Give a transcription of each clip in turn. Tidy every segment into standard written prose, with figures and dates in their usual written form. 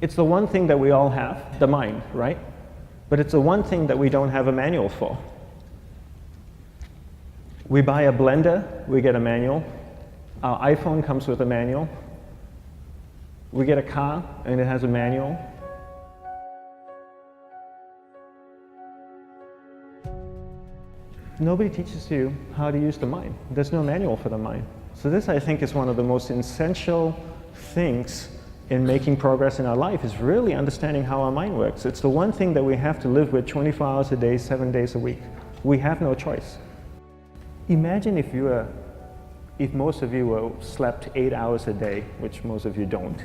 It's the one thing that we all have, the mind, right? But it's the one thing that we don't have a manual for. We buy a blender, we get a manual. Our iPhone comes with a manual. We get a car and it has a manual. Nobody teaches you how to use the mind. There's no manual for the mind. So this, I think, is one of the most essential things in making progress in our life, is really understanding how our mind works. It's the one thing that we have to live with 24 hours a day, 7 days a week. We have no choice. Imagine if most of you slept 8 hours a day, which most of you don't.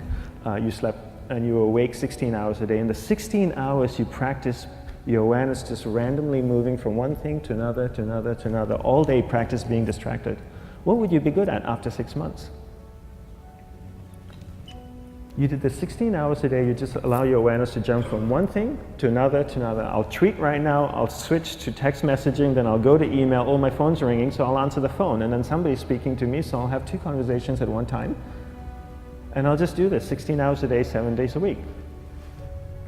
You slept and you were awake 16 hours a day. In the 16 hours you practice your awareness just randomly moving from one thing to another, to another, to another, all day practice being distracted. What would you be good at after 6 months? You did the 16 hours a day, you just allow your awareness to jump from one thing to another, to another. I'll tweet right now, I'll switch to text messaging, then I'll go to email, oh, my phone's ringing, so I'll answer the phone, and then somebody's speaking to me, so I'll have 2 conversations at one time. And I'll just do this 16 hours a day, 7 days a week.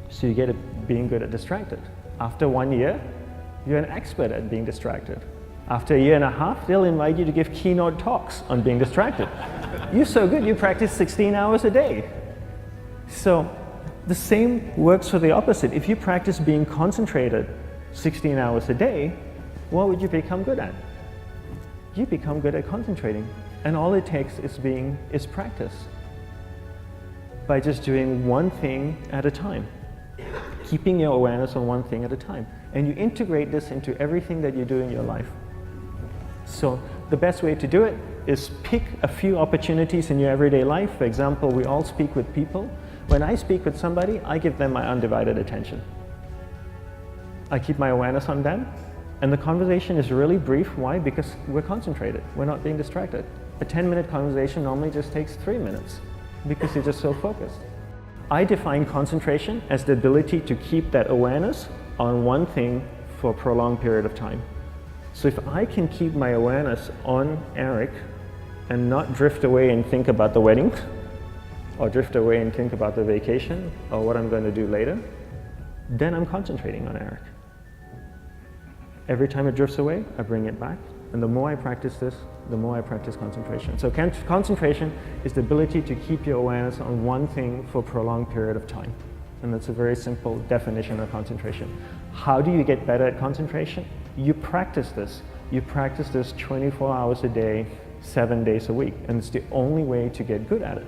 So you get it being good at distracted. After 1 year, you're an expert at being distracted. After 1.5 years, they'll invite you to give keynote talks on being distracted. You're so good, you practice 16 hours a day. So the same works for the opposite. If you practice being concentrated 16 hours a day, what would you become good at? You become good at concentrating. And all it takes is practice. By just doing one thing at a time. Keeping your awareness on one thing at a time. And you integrate this into everything that you do in your life. So the best way to do it is pick a few opportunities in your everyday life. For example, we all speak with people. When I speak with somebody, I give them my undivided attention. I keep my awareness on them, and the conversation is really brief. Why? Because we're concentrated. We're not being distracted. A 10-minute conversation normally just takes 3 minutes because you're just so focused. I define concentration as the ability to keep that awareness on one thing for a prolonged period of time. So if I can keep my awareness on Eric and not drift away and think about the wedding, or drift away and think about the vacation, or what I'm going to do later, then I'm concentrating on Eric. Every time it drifts away, I bring it back. And the more I practice this, the more I practice concentration. So concentration is the ability to keep your awareness on one thing for a prolonged period of time. And that's a very simple definition of concentration. How do you get better at concentration? You practice this. You practice this 24 hours a day, 7 days a week. And it's the only way to get good at it.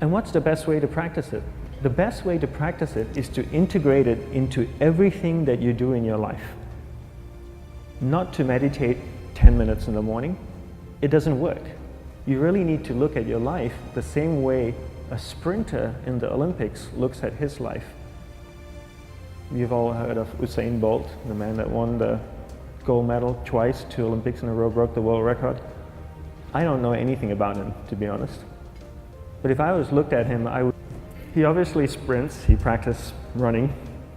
And what's the best way to practice it? The best way to practice it is to integrate it into everything that you do in your life. Not to meditate 10 minutes in the morning. It doesn't work. You really need to look at your life the same way a sprinter in the Olympics looks at his life. You've all heard of Usain Bolt, the man that won the gold medal twice, 2 Olympics in a row, broke the world record. I don't know anything about him, to be honest. But if I was looked at him, he obviously sprints, he practices running,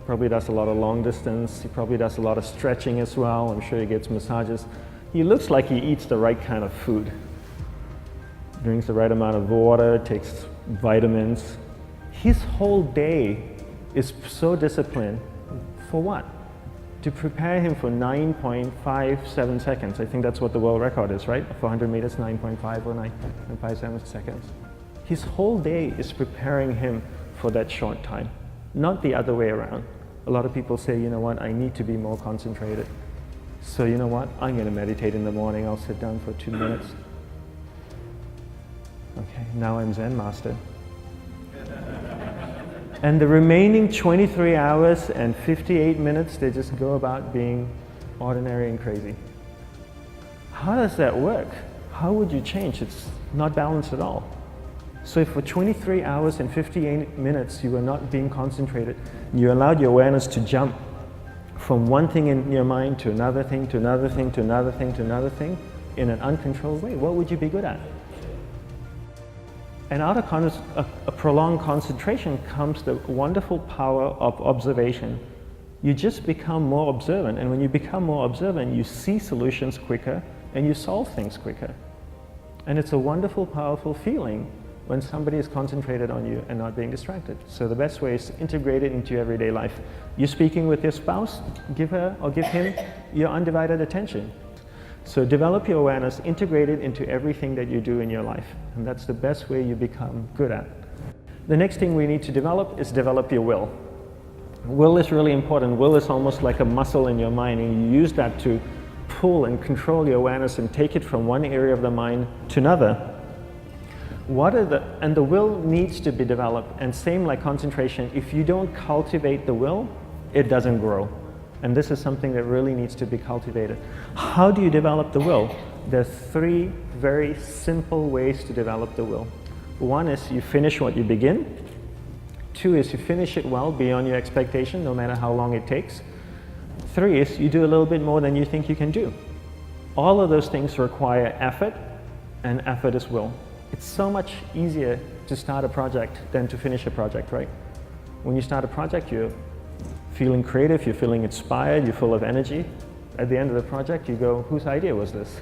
probably does a lot of long distance, he probably does a lot of stretching as well, I'm sure he gets massages. He looks like he eats the right kind of food. Drinks the right amount of water, takes vitamins. His whole day is so disciplined. For what? To prepare him for 9.57 seconds. I think that's what the world record is, right? For 100 meters, 9.5 or 9.57 seconds. His whole day is preparing him for that short time, not the other way around. A lot of people say, you know what, I need to be more concentrated. So you know what, I'm going to meditate in the morning, I'll sit down for 2 minutes. Okay, now I'm Zen master. And the remaining 23 hours and 58 minutes, they just go about being ordinary and crazy. How does that work? How would you change? It's not balanced at all. So if for 23 hours and 58 minutes you were not being concentrated, you allowed your awareness to jump from one thing in your mind to another thing, to another thing, to another thing, to another thing, in an uncontrolled way, what would you be good at? And out of a prolonged concentration comes the wonderful power of observation. You just become more observant, and when you become more observant, you see solutions quicker and you solve things quicker. And it's a wonderful, powerful feeling when somebody is concentrated on you and not being distracted. So the best way is to integrate it into your everyday life. You're speaking with your spouse, give her or give him your undivided attention. So develop your awareness, integrate it into everything that you do in your life. And that's the best way you become good at. The next thing we need to develop is develop your will. Will is really important. Will is almost like a muscle in your mind, and you use that to pull and control your awareness and take it from one area of the mind to another. And the will needs to be developed, and same like concentration, if you don't cultivate the will, it doesn't grow. And this is something that really needs to be cultivated. How do you develop the will? There's 3 very simple ways to develop the will. 1 is you finish what you begin. 2 is you finish it well beyond your expectation, no matter how long it takes. 3 is you do a little bit more than you think you can do. All of those things require effort, and effort is will. It's so much easier to start a project than to finish a project, right? When you start a project, you're feeling creative, you're feeling inspired, you're full of energy. At the end of the project, you go, whose idea was this?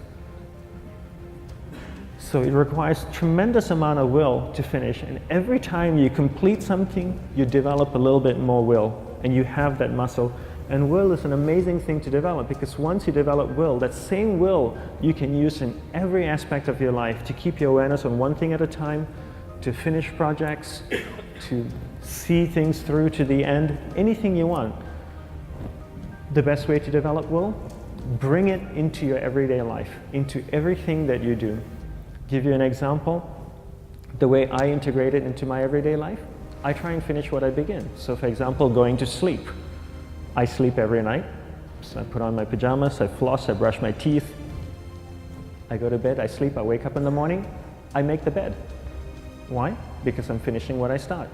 So it requires tremendous amount of will to finish, and every time you complete something, you develop a little bit more will, and you have that muscle. And will is an amazing thing to develop, because once you develop will, that same will you can use in every aspect of your life to keep your awareness on one thing at a time, to finish projects, to see things through to the end, anything you want. The best way to develop will? Bring it into your everyday life, into everything that you do. Give you an example, the way I integrate it into my everyday life, I try and finish what I begin. So for example, going to sleep. I sleep every night, so I put on my pajamas, I floss, I brush my teeth, I go to bed, I sleep, I wake up in the morning, I make the bed. Why? Because I'm finishing what I start.